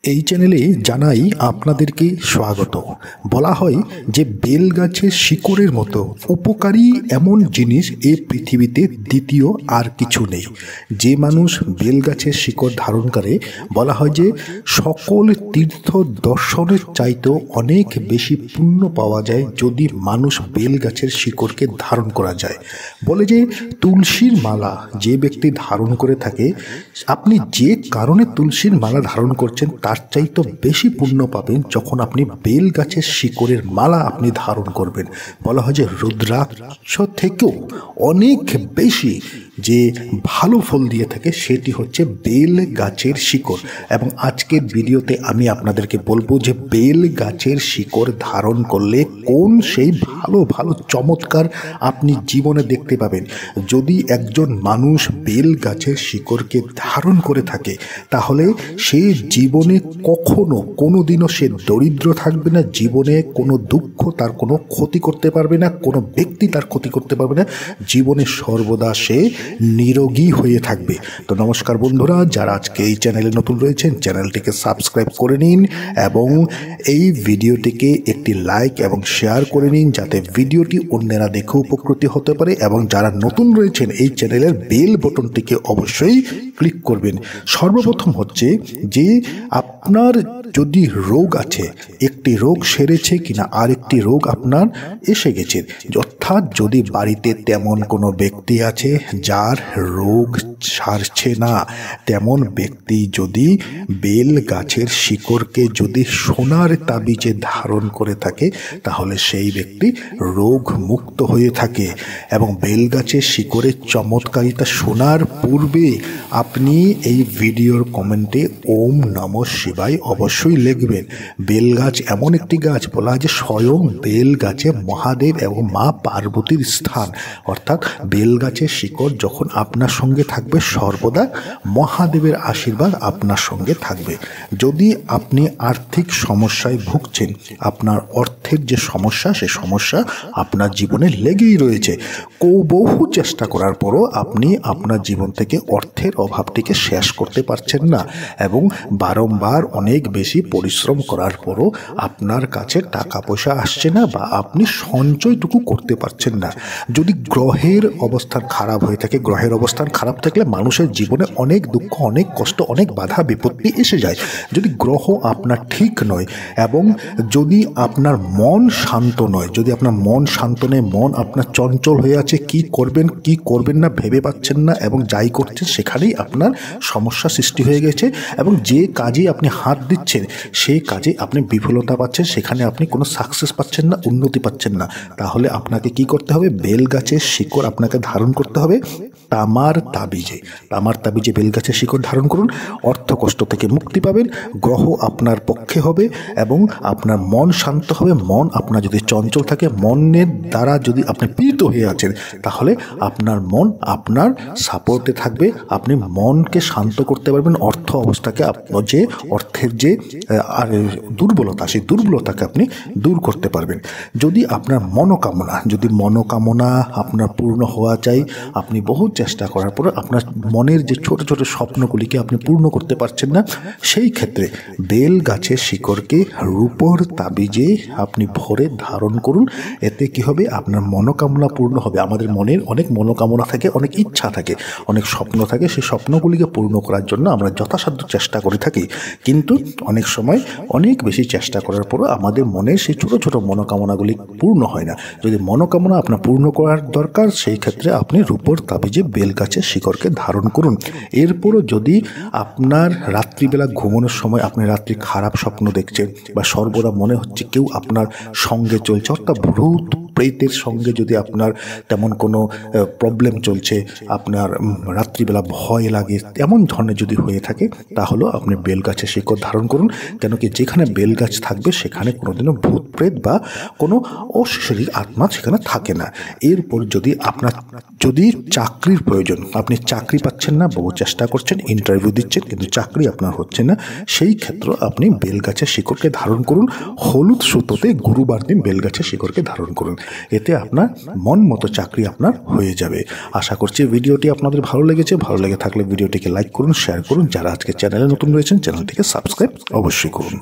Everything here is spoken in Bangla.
এই চ্যানেলে জানাই আপনাদেরকে স্বাগত। বলা হয় যে বেল গাছের শিকড়ের মতো উপকারী এমন জিনিস এই পৃথিবীতে দ্বিতীয় আর কিছু নেই। যে মানুষ বেল গাছের শিকড় ধারণ করে বলা হয় যে সকল তীর্থ দর্শনের চাইতেও অনেক বেশি পুণ্য পাওয়া যায় যদি মানুষ বেল গাছের শিকড়কে ধারণ করা যায়। বলে যে তুলসীর মালা যে ব্যক্তি ধারণ করে থাকে, আপনি যে কারণে তুলসীর মালা ধারণ করছেন তার চাইতে বেশি পুণ্য পাবেন যখন আপনি বেল গাছের শিকড়ের মালা আপনি ধারণ করবেন। বলা হয় যে রুদ্রাক্ষ থেকেও অনেক বেশি যে ভালো ফল দিয়ে থাকে সেটি হচ্ছে বেল গাছের শিকড়। এবং আজকের ভিডিওতে আমি আপনাদেরকে বলবো যে বেল গাছের শিকড় ধারণ করলে কোন সেই ভালো ভালো চমৎকার আপনি জীবনে দেখতে পাবেন। যদি একজন মানুষ বেল গাছের শিকড়কে ধারণ করে থাকে তাহলে সে জীবনে কখনো কোনো দিনও সে দরিদ্র থাকবে না, জীবনে কোনো দুঃখ তার কোনো ক্ষতি করতে পারবে না, কোনো ব্যক্তি তার ক্ষতি করতে পারবে না, জীবনে সর্বদা সে নিরোগী হয়ে থাকবে। তো নমস্কার বন্ধুরা, যারা আজকে এই চ্যানেলে নতুন রয়েছেন চ্যানেলটিকে সাবস্ক্রাইব করে নিন এবং এই ভিডিওটিকে একটি লাইক এবং শেয়ার করে নিন যাতে ভিডিওটি অন্যেরা দেখে উপকৃত হতে পারে। এবং যারা নতুন রয়েছেন এই চ্যানেলের বেল বাটনটিকে অবশ্যই ক্লিক করবেন। সর্বপ্রথম হচ্ছে যে আপনার যদি রোগ আছে, একটি রোগ সেরেছে কিনা আরেকটি রোগ আপনার এসে গেছে, অর্থাৎ যদি বাড়িতে তেমন কোনো ব্যক্তি আছে যার রোগ সারছে না, তেমন ব্যক্তি যদি বেল গাছের শিকড়কে যদি সোনার তাবিজে ধারণ করে থাকে তাহলে সেই ব্যক্তি রোগ মুক্ত হয়ে থাকে। এবং বেল গাছের শিকড়ের চমৎকারিতা শোনার পূর্বে আপনি এই ভিডিওর কমেন্টে ওম নমঃ শিবায় অবশ্যই লিখবেন। বেল গাছ এমন একটি গাছ বলা হয় যে স্বয়ং বেল গাছে মহাদেব এবং মা পার্বতীর স্থান, অর্থাৎ বেল গাছের শিকড় যখন আপনার সঙ্গে থাকবে সর্বদা মহাদেবের আশীর্বাদ আপনার সঙ্গে থাকবে। যদি আপনি আর্থিক সমস্যায় ভুগছেন, আপনার অর্থের যে সমস্যা সে সমস্যা আপনার জীবনে লেগেই রয়েছে, বহু চেষ্টা করার পরও আপনি আপনার জীবন থেকে অর্থের অভাবটিকে শেষ করতে পারছেন না এবং বারংবার অনেক বেশি পরিশ্রম করার পরও আপনার কাছে টাকা পয়সা আসছে না বা আপনি সঞ্চয়টুকু করতে পারছেন না। যদি গ্রহের অবস্থান খারাপ হয়ে থাকে, গ্রহের অবস্থান খারাপ থাকলে মানুষের জীবনে অনেক দুঃখ, অনেক কষ্ট, অনেক বাধা বিপত্তি এসে যায়। যদি গ্রহ আপনার ঠিক নয় এবং যদি আপনার মন শান্ত নয়, যদি আপনার মন শান্ত নেই, মন আপনার চঞ্চল হয়ে আছে, কি করবেন কি করবেন না ভেবে পাচ্ছেন না এবং যাই করছেন সেখানেই আপনার সমস্যা সৃষ্টি হয়ে গেছে এবং যে কাজে আপনি হাত দিচ্ছেন সেই কাজে আপনি বিফলতা পাচ্ছেন, সেখানে আপনি কোনো সাকসেস পাচ্ছেন না, উন্নতি পাচ্ছেন না, তাহলে আপনাকে কি করতে হবে? বেল গাছের শিকড় আপনাকে ধারণ করতে হবে তামার তাবিজে। তামার তাবিজে বেল গাছের শিকড় ধারণ করুন, অর্থ কষ্ট থেকে মুক্তি পাবেন, গ্রহ আপনার পক্ষে হবে এবং আপনার মন শান্ত হবে। মন আপনার যদি চঞ্চল থাকে, মনের দ্বারা যদি আপনি পীড়িত হয়ে আছেন তাহলে আপনার মন আপনার সাপোর্টে থাকবে, আপনি মনকে শান্ত করতে পারবেন, অর্থ অবস্থাকে যে অর্থের যে দুর্বলতা সেই দুর্বলতাকে আপনি দূর করতে পারবেন। যদি আপনার মনোকামনা আপনার পূর্ণ হওয়া চাই, আপনি বহু চেষ্টা করার পর আপনার মনের যে ছোট ছোট স্বপ্নগুলিকে আপনি পূর্ণ করতে পারছেন না, সেই ক্ষেত্রে বেল গাছের শিকড়কে রূপোর তাবিজে আপনি ভরে ধারণ করুন। এতে কি হবে? আপনার মনোকামনা পূর্ণ হবে। আমাদের মনের অনেক মনোকামনা থাকে, অনেক ইচ্ছা থাকে, অনেক স্বপ্ন থাকে, সেই স্বপ্নগুলিকে পূর্ণ করার জন্য আমরা যথাসাধ্য চেষ্টা করে থাকি, কিন্তু অনেক সময় অনেক বেশি চেষ্টা করার পরও আমাদের মনের সেই ছোট ছোট মনোকামনাগুলি পূর্ণ হয় না। যদি মনোকামনা আপনার পূর্ণ করার দরকার সেই ক্ষেত্রে আপনি রূপোর তাবিজে বেল গাছের শিকড়কে ধারণ করুন। এরপরও যদি আপনার রাত্রিবেলা ঘুমানোর সময় আপনি রাত্রি খারাপ স্বপ্ন দেখছেন বা সর্বদা মনে হচ্ছে কেউ আপনার সঙ্গে চলছে, অর্থাৎ ভূত প্রেতের সঙ্গে যদি আপনার তেমন কোনো প্রবলেম চলছে, আপনার রাত্রিবেলা ভয় লাগে, এমন ধরনের যদি হয়ে থাকে তাহলে আপনি বেল গাছের শিকড় ধারণ করুন। কেন কি যেখানে বেল গাছ থাকবে সেখানে কোনোদিনও ভূত প্রেত বা কোনো অশরীর আত্মা সেখানে থাকে না। এরপর যদি চাকরির প্রয়োজন, আপনি চাকরি পাচ্ছেন না, বহু চেষ্টা করছেন, ইন্টারভিউ দিচ্ছেন কিন্তু চাকরি আপনার হচ্ছে না, সেই ক্ষেত্রে আপনি বেল গাছের শিকড়কে ধারণ করুন। হলুদ সুতোতে গুরুবার দিন বেল গাছের শিকড়কে ধারণ করুন। এতে আপনার মন মতো চাকরি আপনার হয়ে যাবে। আশা করছি ভিডিওটি আপনাদের ভালো লেগেছে। ভালো লেগে থাকলে ভিডিওটিকে লাইক করুন, শেয়ার করুন। যারা আজকে চ্যানেলে নতুন রয়েছেন চ্যানেলটিকে সাবস্ক্রাইব অবশ্যই করুন।